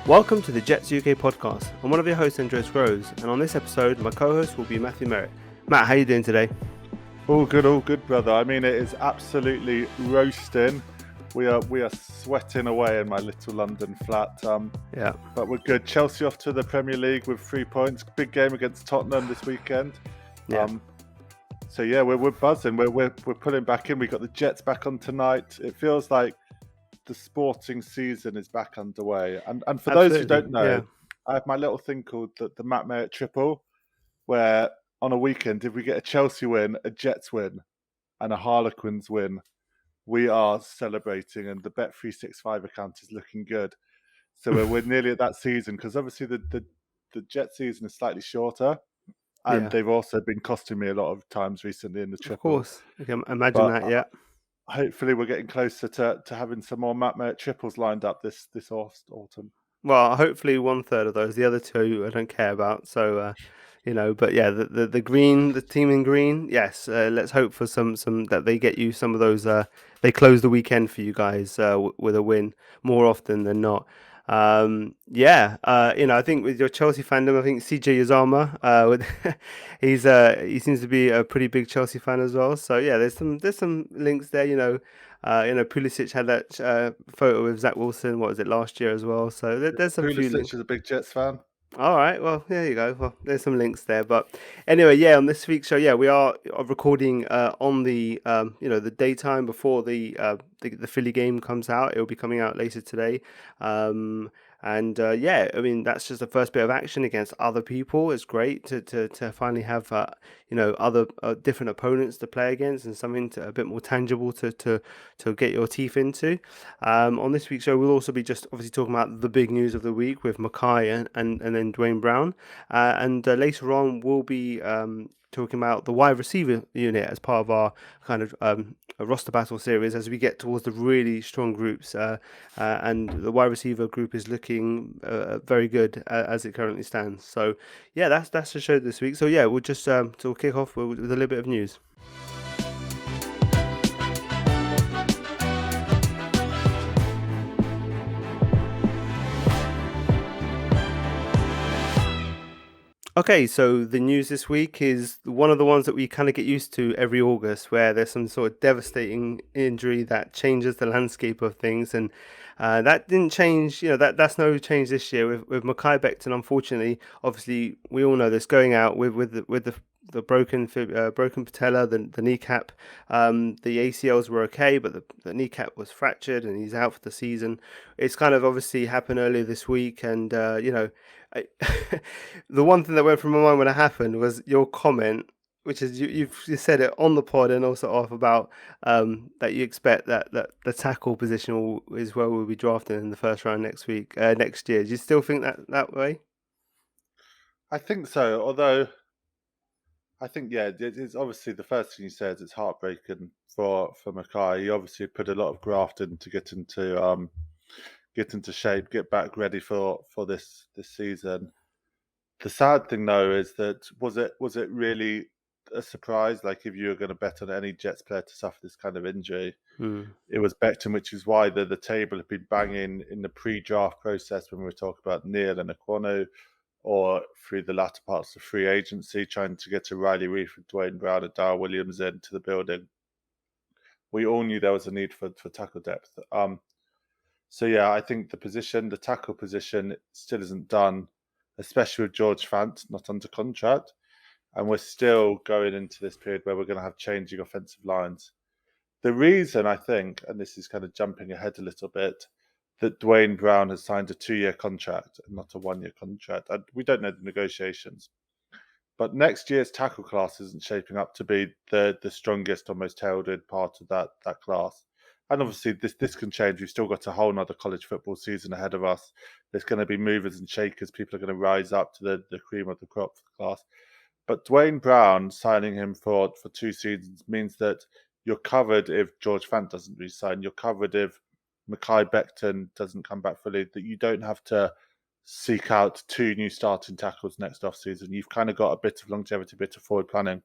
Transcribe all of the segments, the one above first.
Welcome to the Jets UK podcast. I'm one of your hosts, Andres Groves, and on this episode, my co-host will be Matthew Merrett. Matt, how are you doing today? All good, brother. I mean, it is absolutely roasting. We are sweating away in my little London flat. But we're good. Chelsea off to the Premier League with 3 points. Big game against Tottenham this weekend. Yeah. We're buzzing. We're pulling back in. We got the Jets back on tonight. It feels like the sporting season is back underway. And for those who don't know, I have my little thing called the Matt Merrett triple, where on a weekend, if we get a Chelsea win, a Jets win, and a Harlequins win, we are celebrating, and the Bet365 account is looking good. So we're nearly at that season, because obviously the Jet season is slightly shorter, and they've also been costing me a lot of times recently in the triple. Of course, I can imagine that. Yeah. Hopefully, we're getting closer to having some more Matt Merrett triples lined up this autumn. Well, hopefully 1/3 of those. The other two I don't care about. So, but yeah, the green, the team in green. Yes, let's hope for some that they get you some of those. They close the weekend for you guys with a win more often than not. I think with your Chelsea fandom, I think CJ Uzama, he seems to be a pretty big Chelsea fan as well. So yeah, there's some links there. Pulisic had that photo with Zach Wilson. What was it last year as well? So there's some few links. Pulisic is a big Jets fan. All right, well, there you go. Well, there's some links there, but anyway, on this week's show, we are recording on the the daytime before the Philly game comes out. It will be coming out later today, I mean that's just the first bit of action against other people. It's great to finally have other different opponents to play against and something a bit more tangible to get your teeth into. On this week's show, we'll also be just obviously talking about the big news of the week with Makai and then Dwayne Brown, and later on we'll be talking about the wide receiver unit as part of our kind of a roster battle series as we get towards the really strong groups, and the wide receiver group is looking very good as it currently stands. So that's the show this week. So we'll just we'll kick off with a little bit of news. Okay, so the news this week is one of the ones that we kind of get used to every August, where there's some sort of devastating injury that changes the landscape of things, and that didn't change. That's no change this year with Makaicton. Unfortunately, obviously, we all know this going out with the broken patella, the kneecap. The ACLs were okay, but the kneecap was fractured, and he's out for the season. It's kind of obviously happened earlier this week, and the one thing that went through my mind when it happened was your comment, which is you've said it on the pod and also off about that you expect that the tackle position is where we'll be drafted in the first round next year. Do you still think that way? I think so, although I think it's obviously the first thing you said. It's heartbreaking for Makai. He obviously put a lot of graft in to get into shape, get back ready for this season. The sad thing though is that was it really a surprise? Like if you were going to bet on any Jets player to suffer this kind of injury, it was Becton, which is why the table had been banging in the pre-draft process when we were talking about Neil and Aquano, or through the latter parts of free agency, trying to get to Riley Reef and Dwayne Brown and Darrell Williams into the building. We all knew there was a need for tackle depth. I think the tackle position still isn't done, especially with George Fant not under contract. And we're still going into this period where we're going to have changing offensive lines. The reason I think, and this is kind of jumping ahead a little bit, that Dwayne Brown has signed a 2-year contract and not a 1-year contract. We don't know the negotiations. But next year's tackle class isn't shaping up to be the strongest or most heralded part of that class. And obviously, this can change. We've still got a whole nother college football season ahead of us. There's going to be movers and shakers. People are going to rise up to the cream of the crop for the class. But Dwayne Brown, signing him for 2 seasons means that you're covered if George Fant doesn't re-sign. You're covered if Makai Becton doesn't come back fully. That you don't have to seek out 2 new starting tackles next offseason. You've kind of got a bit of longevity, a bit of forward planning,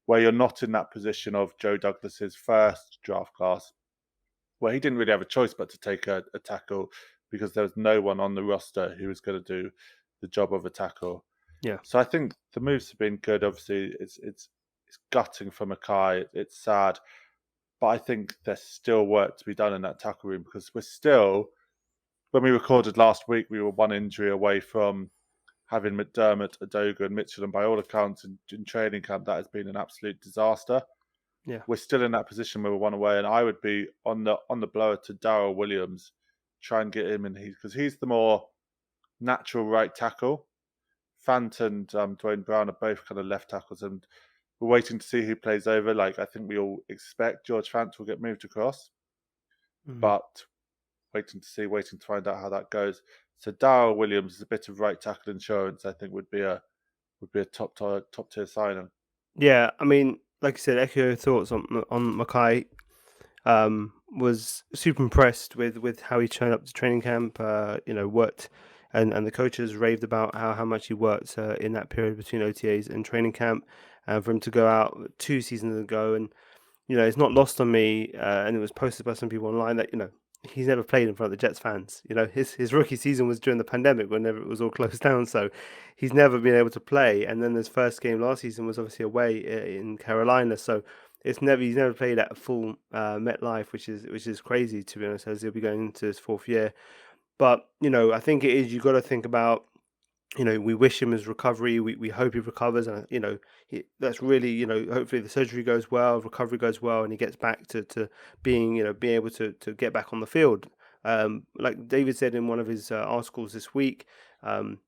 where you're not in that position of Joe Douglas's first draft class, where he didn't really have a choice but to take a tackle because there was no one on the roster who was going to do the job of a tackle. Yeah. So I think the moves have been good. Obviously, it's gutting for Makai. It's sad, but I think there's still work to be done in that tackle room because we're still. When we recorded last week, we were one injury away from having McDermott, Adoga, and Mitchell, and by all accounts in training camp, that has been an absolute disaster. Yeah. We're still in that position where we're one away, and I would be on the blower to Darryl Williams, try and get him in because he's the more natural right tackle. Fant and Dwayne Brown are both kind of left tackles, and we're waiting to see who plays over. Like I think we all expect George Fant will get moved across, Mhm. but waiting to find out how that goes. So Darryl Williams is a bit of right tackle insurance. I think would be a top tier signing. Yeah, I mean, like I said, echo your thoughts on Makai. Was super impressed with how he turned up to training camp. Worked, and the coaches raved about how much he worked in that period between OTAs and training camp, and for him to go out 2 seasons ago. And it's not lost on me, and it was posted by some people online that he's never played in front of the Jets fans. His rookie season was during the pandemic whenever it was all closed down, so he's never been able to play. And then his first game last season was obviously away in Carolina, so he's never played at a full MetLife, which is crazy to be honest, as he'll be going into his fourth year. But I think it is you got to think about we wish him his recovery. We hope he recovers, and that's really hopefully the surgery goes well, recovery goes well, and he gets back to being being able to get back on the field. Like David said in one of his articles this week,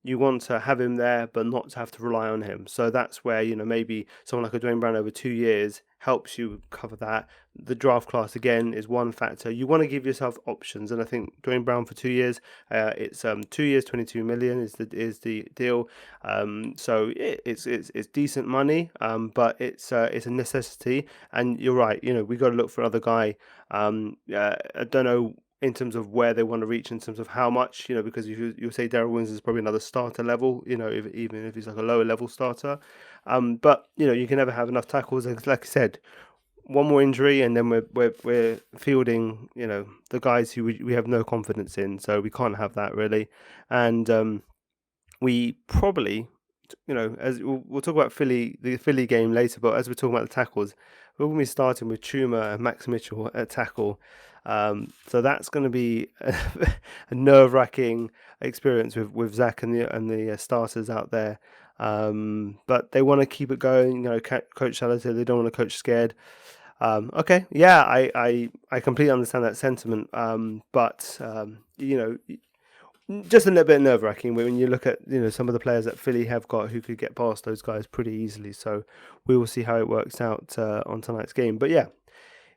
you want to have him there, but not to have to rely on him. So that's where maybe someone like a Dwayne Brown over 2 years helps you cover that. The draft class again is one factor. You want to give yourself options, and I think Dwayne Brown for 2 years, it's 2 years, 22 million is the deal. So it's decent money, but it's a necessity. And you're right. We got to look for another guy. I don't know in terms of where they want to reach in terms of how much, because you say Darryl Williams is probably another starter level, even if he's like a lower level starter. But you can never have enough tackles. Like I said, one more injury and then we're fielding the guys who we have no confidence in, so we can't have that really. And we probably as we'll talk about the Philly game later, but as we're talking about the tackles, we're going to be starting with Chuma and Max Mitchell at tackle. So that's going to be a nerve-wracking experience with Zach and the starters out there. But they want to keep it going. Coach Salah said they don't want to coach scared. Okay, yeah, I completely understand that sentiment. But just a little bit nerve wracking when you look at some of the players that Philly have got who could get past those guys pretty easily. So we will see how it works out on tonight's game. But yeah,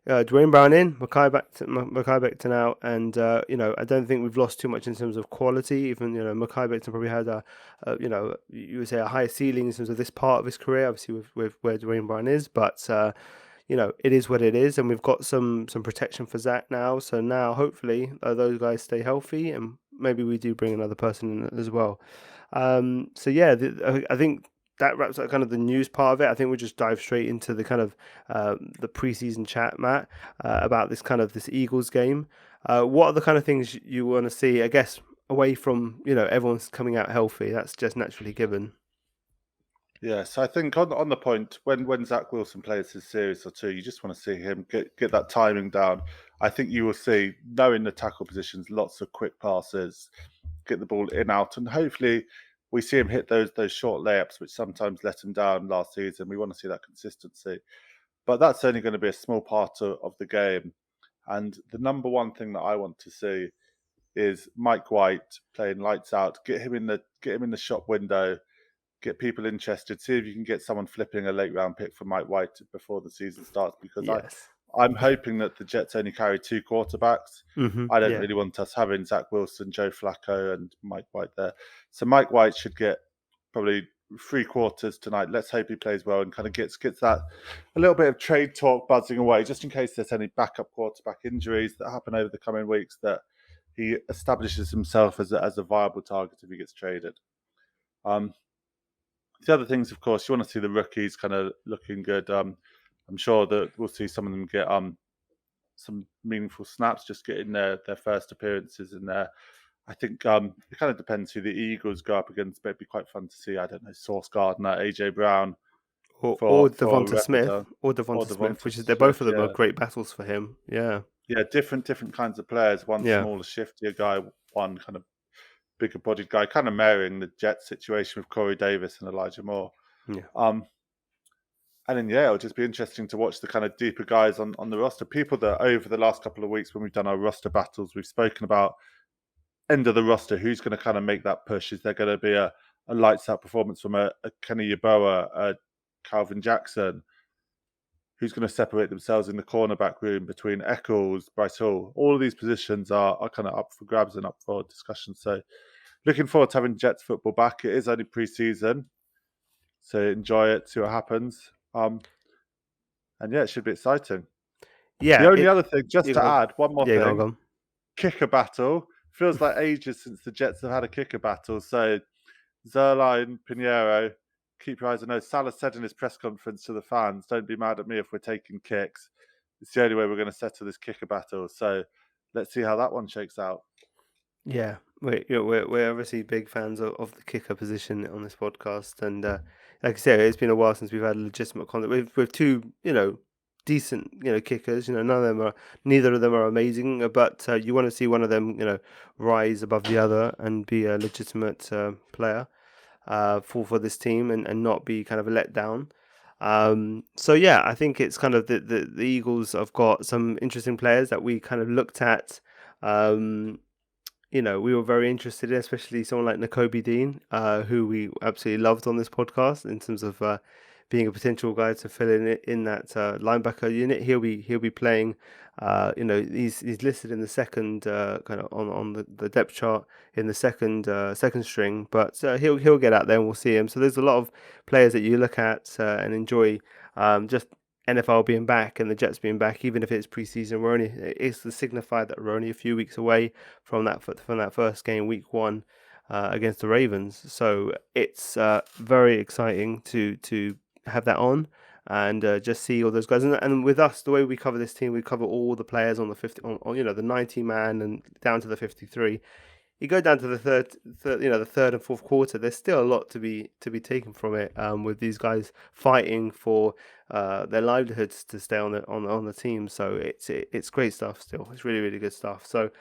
Dwayne Brown in, Makaicton out, and I don't think we've lost too much in terms of quality. Even Makaicton probably had you would say a higher ceiling in terms of this part of his career, obviously with where Dwayne Brown is, but. It is what it is, and we've got some protection for Zach now. So now, hopefully, those guys stay healthy, and maybe we do bring another person in as well. So yeah, I think that wraps up kind of the news part of it. I think we'll just dive straight into the kind of the preseason chat, Matt, about this Eagles game. What are the kind of things you want to see? I guess away from everyone's coming out healthy. That's just naturally given. Yeah, so I think on the point when Zach Wilson plays his series or two, you just want to see him get that timing down. I think you will see, knowing the tackle positions, lots of quick passes, get the ball in out, and hopefully we see him hit those short layups, which sometimes let him down last season. We want to see that consistency, but that's only going to be a small part of the game. And the number one thing that I want to see is Mike White playing lights out. Get him in the shop window. Get people interested. See if you can get someone flipping a late round pick for Mike White before the season starts. Because Yes. I'm hoping that the Jets only carry two quarterbacks. I don't Yeah. really want us having Zach Wilson, Joe Flacco, and Mike White there. So Mike White should get probably 3/4 tonight. Let's hope he plays well and kind of gets that a little bit of trade talk buzzing away, just in case there's any backup quarterback injuries that happen over the coming weeks, that he establishes himself as a viable target if he gets traded. The other things, of course, you want to see the rookies kind of looking good. I'm sure that we'll see some of them get some meaningful snaps, just getting their first appearances in there. I think it kind of depends who the Eagles go up against, but it'd be quite fun to see. I don't know, Sauce Gardner, AJ Brown Or for Devonta Smith, or which Devonta is they're both Smith. of them are Yeah, great battles for him. Yeah, yeah, different kinds of players. One yeah, smaller, shiftier guy, one kind of bigger bodied guy, kind of marrying the Jets situation with Corey Davis and Elijah Moore. yeah, Um, and then yeah, it'll just be interesting to watch the kind of deeper guys on the roster. People that over the last couple of weeks when we've done our roster battles, we've spoken about end of the roster, who's going to kind of make that push? Is there going to be a lights out performance from a Kenny Yeboah, a Calvin Jackson? Who's going to separate themselves in the cornerback room between Eccles, Bryce Hall? All of these positions are kind of up for grabs and up for discussion. So looking forward to having Jets football back. It is only pre-season, so enjoy it, see what happens. And yeah, it should be exciting. The yeah. only other thing, just You to go, add, one more yeah, go on, thing, go on. kicker battle. Feels like ages since the Jets have had a kicker battle. So Zerline, Pinheiro, keep your eyes on those. Salah said in his press conference to the fans, don't be mad at me if we're taking kicks. It's the only way we're going to settle this kicker battle. So let's see how that one shakes out. Yeah, we're obviously big fans of the kicker position on this podcast, and like I said, it's been a while since we've had legitimate contact with two, decent, kickers. Neither of them are amazing, but you want to see one of them, rise above the other and be a legitimate player for this team and not be kind of a letdown. So yeah, I think it's kind of the Eagles have got some interesting players that we kind of looked at. Um, we were very interested in, especially someone like Nakobe Dean, who we absolutely loved on this podcast in terms of being a potential guy to fill in that linebacker unit. He'll be playing. He's listed in the second kind of on the depth chart in the second string, but he'll get out there and we'll see him. So there's a lot of players that you look at and enjoy. Just NFL being back and the Jets being back, even if it's preseason, it's to signify that we're only a few weeks away from that first game, week one, against the Ravens. So it's very exciting to have that on and just see all those guys. And with us, the way we cover this team, we cover all the players on the 50, on the 90 man and down to the 53. You go down to the the third and fourth quarter. There's still a lot to be taken from it. With these guys fighting for their livelihoods to stay on the team. So it's great stuff. Still, it's really really good stuff. So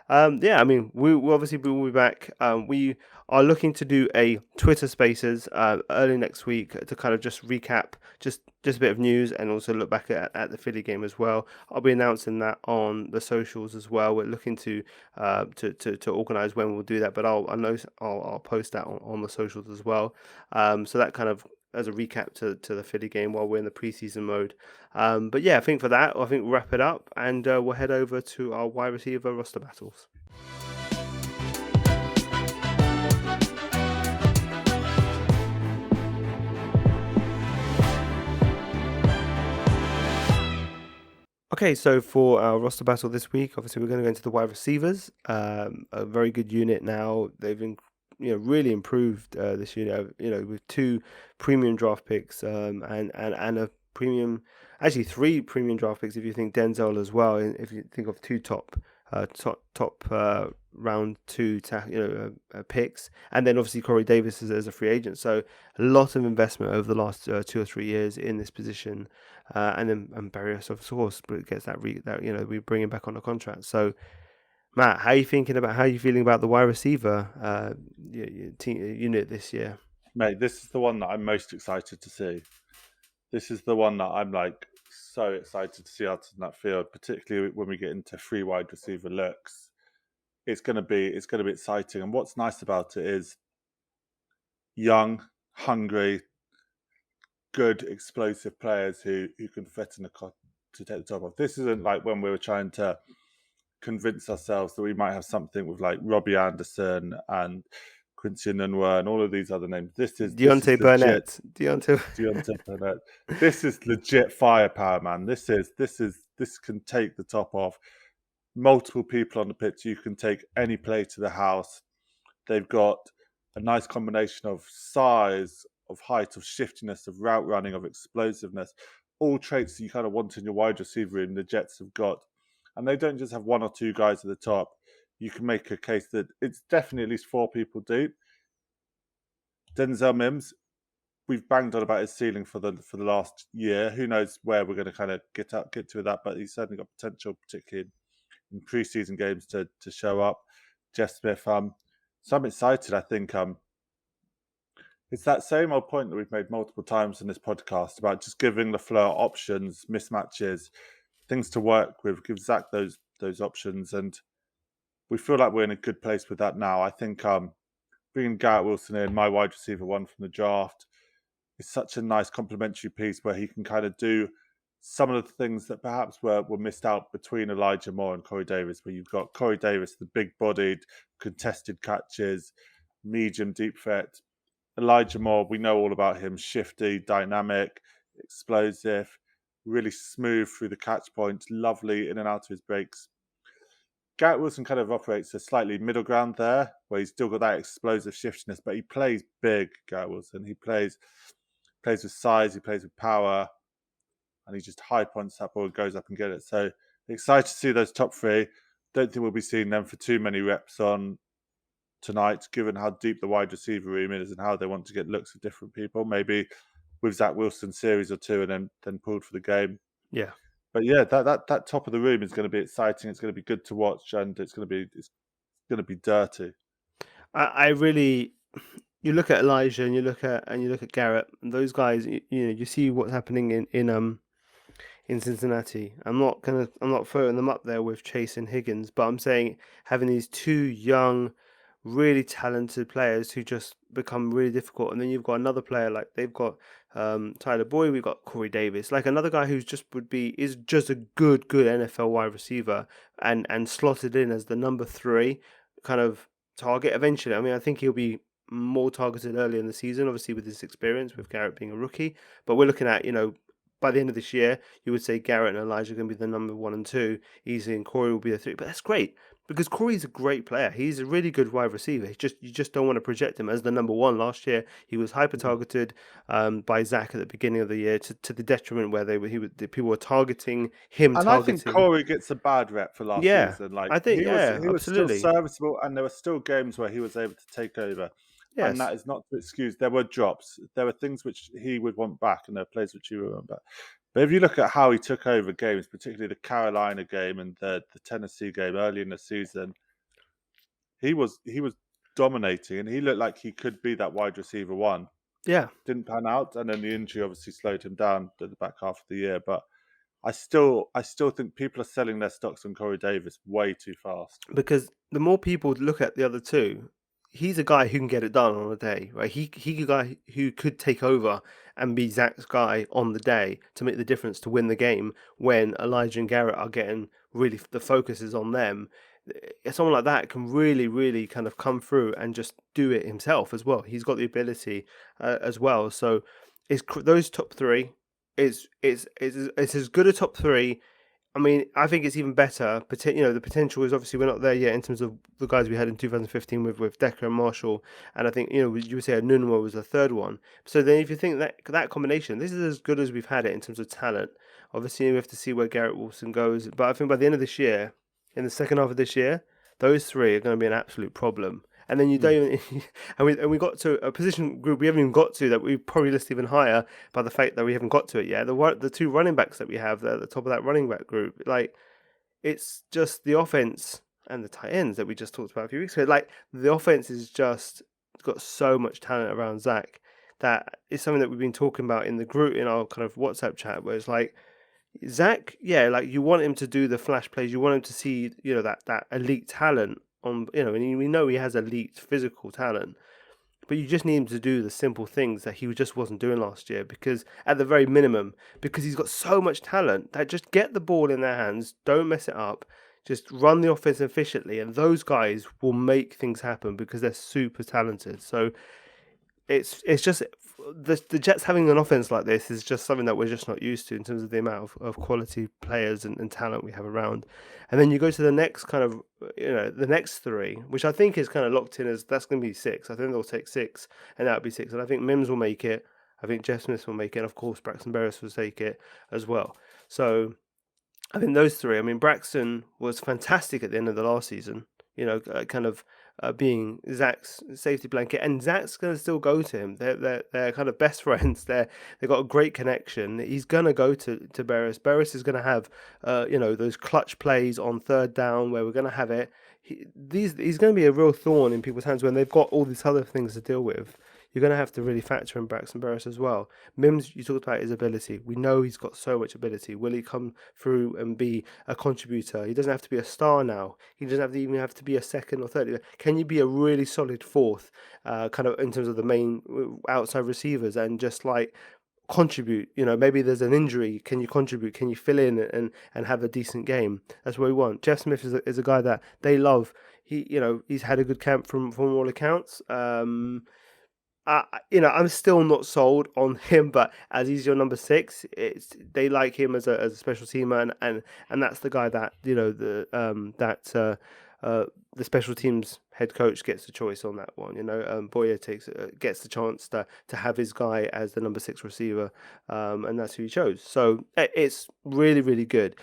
yeah, I mean, we obviously will be back. We are looking to do a Twitter Spaces early next week to kind of just recap just a bit of news and also look back at the Philly game as well. I'll be announcing that on the socials as well. We're looking to organise when we'll do that, but I'll post that on the socials as well. So that kind of as a recap to the Philly game while we're in the preseason mode. But yeah, I think for that, I think we'll wrap it up and we'll head over to our wide receiver roster battles. Okay, so for our roster battle this week, obviously we're going to go into the wide receivers. A very good unit now. They've really improved this unit. With two premium draft picks and a premium, actually three premium draft picks if you think Denzel as well. If you think of two top round two picks, and then obviously Corey Davis as a free agent. So a lot of investment over the last 2 or 3 years in this position, and then Barrios of course gets that we bring him back on a contract. So Matt, how are you feeling about the wide receiver unit this year? Mate, this is the one that I'm most excited to see. This is the one that I'm like so excited to see out in that field, particularly when we get into free wide receiver looks. It's gonna be exciting. And what's nice about it is young, hungry, good, explosive players who can threaten to take the top off. This isn't like when we were trying to convince ourselves that we might have something with like Robbie Anderson and Quincy Nunwa and all of these other names. This is Deontay legit. Burnett. Deontay Burnett. This is legit firepower, man. This can take the top off. Multiple people on the pitch. You can take any play to the house. They've got a nice combination of size, of height, of shiftiness, of route running, of explosiveness. All traits that you kind of want in your wide receiver room, the Jets have got. And they don't just have one or two guys at the top. you can make a case that it's definitely at least 4 people deep. Denzel Mims, we've banged on about his ceiling for the last year. Who knows where we're going to kind of get to with that, but he's certainly got potential, particularly in preseason games, to show up. Jeff Smith, so I'm excited. I think it's that same old point that we've made multiple times in this podcast about just giving LaFleur options, mismatches, things to work with. Give Zach those options, and we feel like we're in a good place with that now. I think bringing Garrett Wilson in, my wide receiver one from the draft, is such a nice complementary piece where he can kind of do some of the things that perhaps were missed out between Elijah Moore and Corey Davis, where you've got Corey Davis, the big-bodied, contested catches, medium deep threat. Elijah Moore, we know all about him, shifty, dynamic, explosive, really smooth through the catch points, lovely in and out of his breaks. Garrett Wilson kind of operates a slightly middle ground there, where he's still got that explosive shiftiness, but he plays big, Garrett Wilson. He plays with size, he plays with power, and he just high points that ball and goes up and get it. So excited to see those top three. Don't think we'll be seeing them for too many reps on tonight, given how deep the wide receiver room is and how they want to get looks at different people. Maybe with Zach Wilson series or two and then pulled for the game. Yeah. But yeah, that top of the room is going to be exciting. It's going to be good to watch, and it's going to be dirty. I really, you look at Elijah and you look at Garrett, and those guys. You see what's happening in Cincinnati. I'm not throwing them up there with Chase and Higgins, but I'm saying having these two young, really talented players who just become really difficult. And then you've got another player like they've got Tyler Boyd, we've got Corey Davis, like another guy who's is just a good NFL wide receiver and slotted in as the number 3 kind of target eventually. I mean, I think he'll be more targeted early in the season, obviously with his experience with Garrett being a rookie. But we're looking at, by the end of this year, you would say Garrett and Elijah are going to be the number 1 and 2 easily, and Corey will be the 3. But that's great because Corey's a great player. He's a really good wide receiver. You just don't want to project him as the number 1. Last year, he was hyper targeted by Zach at the beginning of the year to the detriment where people were targeting him. And I think Corey gets a bad rep for last Yeah, season. Like I think he was still absolutely. serviceable, and there were still games where he was able to take over. And Yes. that is not to excuse. There were drops. There were things which he would want back, and there were plays which he would want back. But if you look at how he took over games, particularly the Carolina game and the Tennessee game early in the season, he was dominating, and he looked like he could be that wide receiver 1. Yeah. Didn't pan out, and then the injury obviously slowed him down at the back half of the year. But I still think people are selling their stocks on Corey Davis way too fast. Because the more people look at the other two, he's a guy who can get it done on a day, right? He's a guy who could take over and be Zach's guy on the day to make the difference to win the game when Elijah and Garrett are getting really the focus is on them. Someone like that can really, really kind of come through and just do it himself as well. He's got the ability as well. So those top 3 it's as good a top 3. I mean, I think it's even better. The potential is obviously we're not there yet in terms of the guys we had in 2015 with Decker and Marshall, and I think you would say Nunwa was the 3rd one. So then, if you think that combination, this is as good as we've had it in terms of talent. Obviously, we have to see where Garrett Wilson goes, but I think by the end of this year, in the second half of this year, those 3 are going to be an absolute problem. And then you don't even, and we got to a position group we haven't even got to that we probably list even higher by the fact that we haven't got to it yet. The 2 running backs that we have at the top of that running back group, like it's just the offense and the tight ends that we just talked about a few weeks ago. Like the offense is just got so much talent around Zach that is something that we've been talking about in the group in our kind of WhatsApp chat, where it's like Zach, yeah, like you want him to do the flash plays, you want him to see that elite talent on, and we know he has elite physical talent, but you just need him to do the simple things that he just wasn't doing last year, because at the very minimum, because he's got so much talent, that just get the ball in their hands, don't mess it up, just run the offense efficiently, and those guys will make things happen because they're super talented. So it's just the Jets having an offense like this is just something that we're just not used to in terms of the amount of quality players and talent we have around. And then you go to the next kind of, the next 3, which I think is kind of locked in as that's going to be 6. I think they'll take 6, and that'll be 6. And I think Mims will make it. I think Jeff Smith will make it. And of course, Braxton Berrios will take it as well. So I think those 3. I mean, Braxton was fantastic at the end of the last season. kind of being Zach's safety blanket, and Zach's going to still go to him. They're kind of best friends. They've got a great connection. He's going to go to Beres. Beres is going to have those clutch plays on third down where we're going to have it. He's going to be a real thorn in people's hands when they've got all these other things to deal with. You're going to have to really factor in Braxton Beres as well. Mims, you talked about his ability. We know he's got so much ability. Will he come through and be a contributor? He doesn't have to be a star now. He doesn't even have to be a second or third. Can you be a really solid fourth, kind of in terms of the main outside receivers, and just like contribute? Maybe there's an injury. Can you contribute? Can you fill in and have a decent game? That's what we want. Jeff Smith is a guy that they love. He's had a good camp from all accounts. I'm still not sold on him, but as he's your number 6, they like him as a special teamer, and that's the guy that the special teams head coach gets the choice on that one. Boyer gets the chance to have his guy as the number 6 receiver, and that's who he chose. So it's really, really good.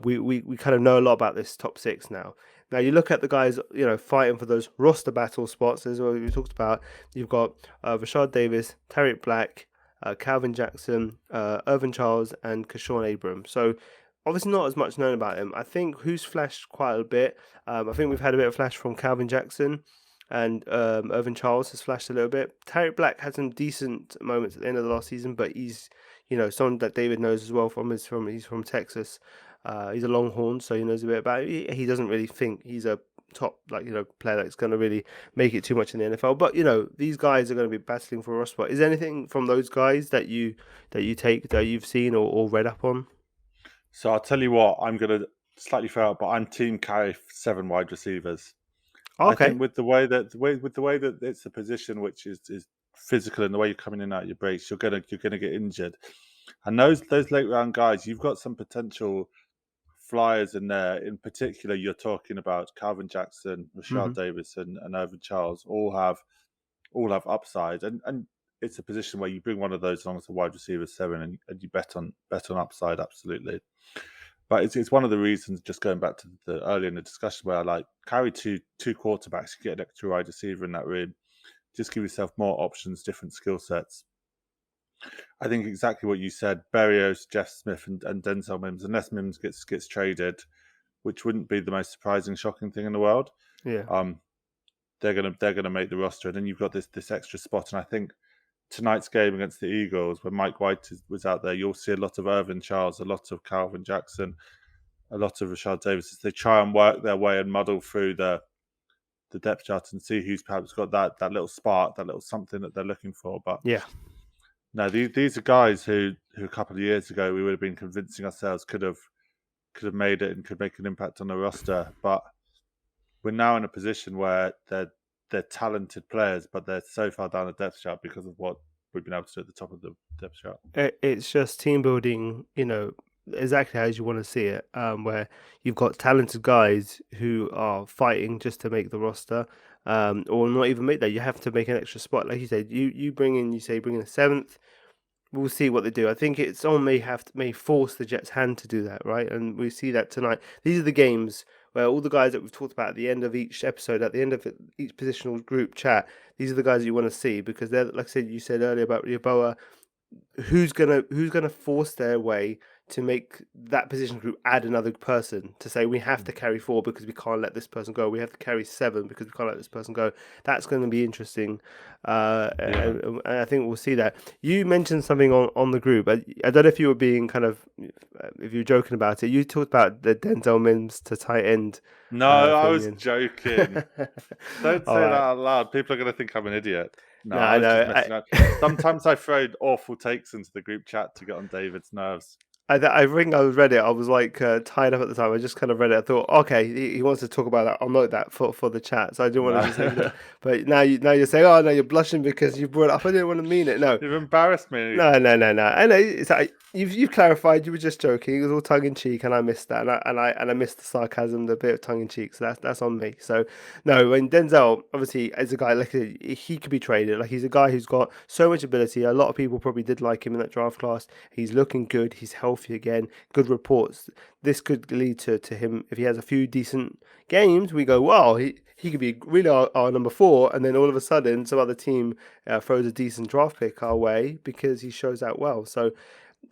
We kind of know a lot about this top 6 now. Now you look at the guys, fighting for those roster battle spots, as we talked about. You've got Rashard Davis, Tariq Black, Calvin Jackson, Irvin Charles, and Kashawn Abrams. So obviously not as much known about him. I think who's flashed quite a bit. I think we've had a bit of flash from Calvin Jackson, and Irvin Charles has flashed a little bit. Tariq Black had some decent moments at the end of the last season, but he's someone that David knows as well he's from Texas. He's a Longhorn, so he knows a bit about it. He doesn't really think he's a top player that's going to really make it too much in the NFL. But these guys are going to be battling for a roster spot. Is there anything from those guys that you've seen or read up on? So I'll tell you what, I'm going to slightly fail, but I'm team carry 7 wide receivers. Okay. I think with the way that it's a position which is physical, and the way you're coming in and out of your breaks, you're gonna get injured. And those late round guys, you've got some potential flyers in there. In particular, you're talking about Calvin Jackson, Rashard Davis, and Irvin Charles all have upside, and it's a position where you bring one of those along as a wide receiver 7, and you bet on upside, absolutely. But it's one of the reasons, just going back to the earlier in the discussion, where I like carry two quarterbacks, you get an extra wide receiver in that room, just give yourself more options, different skill sets. I think exactly what you said, Berrios, Jeff Smith, and Denzel Mims, unless Mims gets traded, which wouldn't be the most surprising, shocking thing in the world. Yeah. They're gonna make the roster, and then you've got this extra spot. And I think tonight's game against the Eagles, when Mike White was out there, you'll see a lot of Irvin Charles, a lot of Calvin Jackson, a lot of Rashard Davis, as they try and work their way and muddle through the depth chart and see who's perhaps got that little spark, that little something that they're looking for. But yeah. No, these are guys who a couple of years ago we would have been convincing ourselves could have made it and could make an impact on the roster. But we're now in a position where they're talented players, but they're so far down the depth chart because of what we've been able to do at the top of the depth chart. It's just team building, exactly as you want to see it, where you've got talented guys who are fighting just to make the roster, or not even make that. You have to make an extra spot, like you said. You bring in a 7th. We'll see what they do. I think it's may force the Jets' hand to do that, right? And we see that tonight. These are the games where all the guys that we've talked about at the end of each episode, at the end of each positional group chat, these are the guys you want to see, because they're, like I said, you said earlier about Yeboah, who's gonna force their way to make that position group add another person, to say we have to carry 4 because we can't let this person go. We have to carry 7 because we can't let this person go. That's going to be interesting. And I think we'll see that. You mentioned something on the group. I don't know if you were being if you were joking about it. You talked about the Denzel Mims to tight end. No, I was joking. Don't say that out loud. People are going to think I'm an idiot. No, I know. Sometimes I throw awful takes into the group chat to get on David's nerves. I think I read it. I was tied up at the time. I just kind of read it. I thought, okay, he wants to talk about that. I'll note that for the chat. So I didn't want to say that. But now you're saying, oh no, you're blushing because you brought it up. I didn't want to mean it. No, you've embarrassed me. No. I know. It's you've clarified. You were just joking. It was all tongue in cheek, and I missed that. And I missed the sarcasm, the bit of tongue in cheek. So that's on me. So no, when Denzel obviously is a guy he could be traded. He's a guy who's got so much ability. A lot of people probably did like him in that draft class. He's looking good. He's healthy. healthy again, good reports. This could lead to him, if he has a few decent games, we go, wow, he could be really our number 4, and then all of a sudden some other team throws a decent draft pick our way because he shows out well. So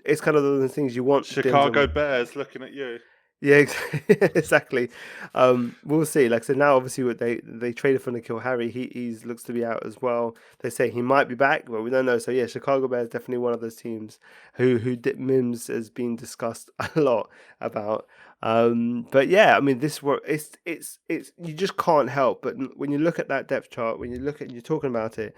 it's kind of the things you want. Chicago Bears looking at you. Yeah, exactly. We'll see. Like I said, now obviously they traded for N'Keal Harry. He's looks to be out as well. They say he might be back, but we don't know. So yeah, Chicago Bears definitely one of those teams who Mims has been discussed a lot about. But yeah, I mean it's you just can't help. But when you look at that depth chart, when you're talking about it,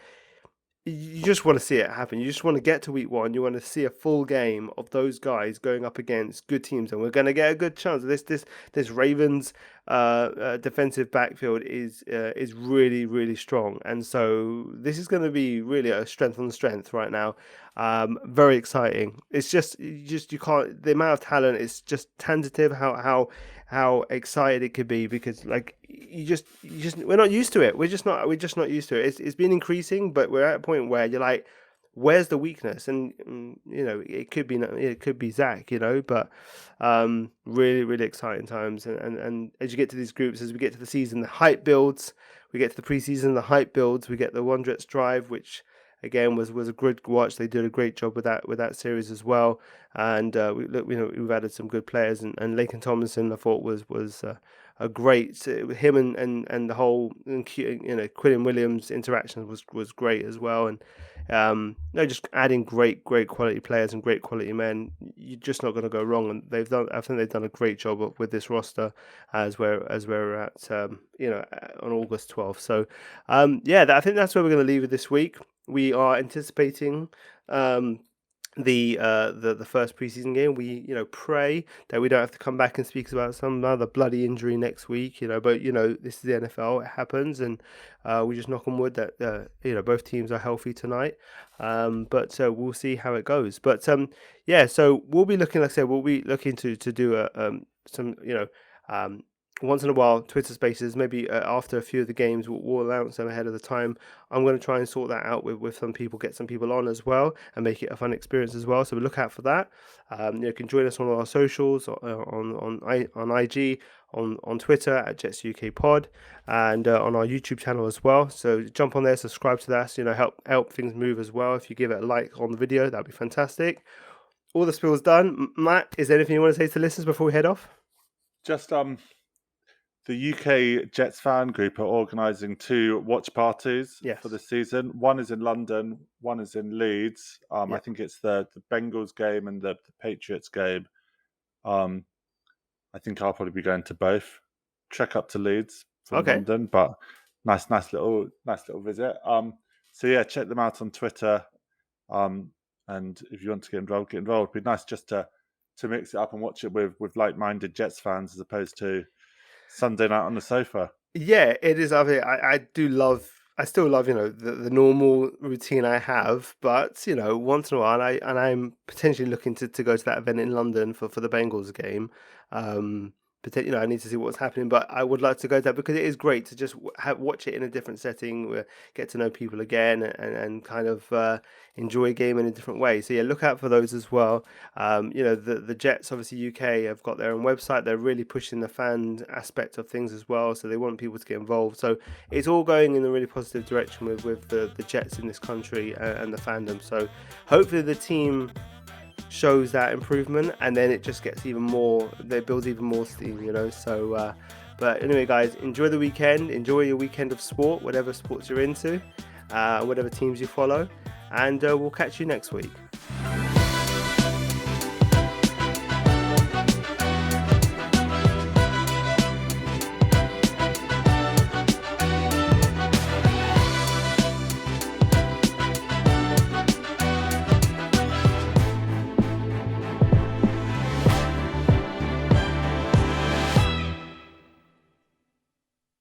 you just want to see it happen. You just want to get to week 1. You want to see a full game of those guys going up against good teams, and we're going to get a good chance. This Ravens defensive backfield is really, really strong, and so this is going to be really a strength on strength right now. Very exciting. It's just you can't. The amount of talent is just tentative. How excited it could be, because like you just we're not used to it. We're just not used to it. It's been increasing, but we're at a point where you're like, where's the weakness? And it could be Zach, but really, really exciting times. And as you get to these groups, as we get to the season, the hype builds. We get to the preseason, the hype builds. We get the Wondrets drive, which again was a good watch. They did a great job with that series as well. And we've added some good players, and Laken Tomlinson I thought was a great, him and the whole Quillen Williams interaction was great as well. And just adding great quality players and great quality men, you're just not going to go wrong. And I think they've done a great job with this roster as we're at on August 12th. So I think that's where we're going to leave it this week. We are anticipating the first preseason game. We pray that we don't have to come back and speak about some other bloody injury next week. But this is the NFL. It happens, and we just knock on wood that both teams are healthy tonight. But we'll see how it goes. But so we'll be looking. Like I said, we'll be looking to do some once in a while Twitter Spaces. Maybe after a few of the games, we'll announce them ahead of the time. I'm going to try and sort that out with some people, get some people on as well, and make it a fun experience as well. So look out for that. You can join us on our socials, on IG, on Twitter at Jets UK Pod, and on our YouTube channel as well. So jump on there, subscribe to that. Help things move as well. If you give it a like on the video, that'd be fantastic. All the spill's done. Matt, is there anything you want to say to listeners before we head off? Just the UK Jets fan group are organising 2 watch parties for this season. One is in London, one is in Leeds. I think it's the Bengals game and the Patriots game. I think I'll probably be going to both. Trek up to Leeds from London, but nice little visit. Check them out on Twitter. And if you want to get involved, get involved. It'd be nice just to mix it up and watch it with like-minded Jets fans as opposed to Sunday night on the sofa. Yeah, it is. I still love the normal routine I have, but once in a while, I'm potentially looking to go to that event in London for the Bengals game. I need to see what's happening, but I would like to go to that because it is great to just watch it in a different setting, get to know people again, and kind of enjoy a game in a different way. So look out for those as well. The Jets, obviously UK, have got their own website. They're really pushing the fan aspect of things as well, so they want people to get involved. So it's all going in a really positive direction with the Jets in this country and the fandom. So hopefully the team shows that improvement, and then it just gets even more, they build even more steam, so but anyway, guys, enjoy the weekend, enjoy your weekend of sport, whatever sports you're into, whatever teams you follow, and we'll catch you next week.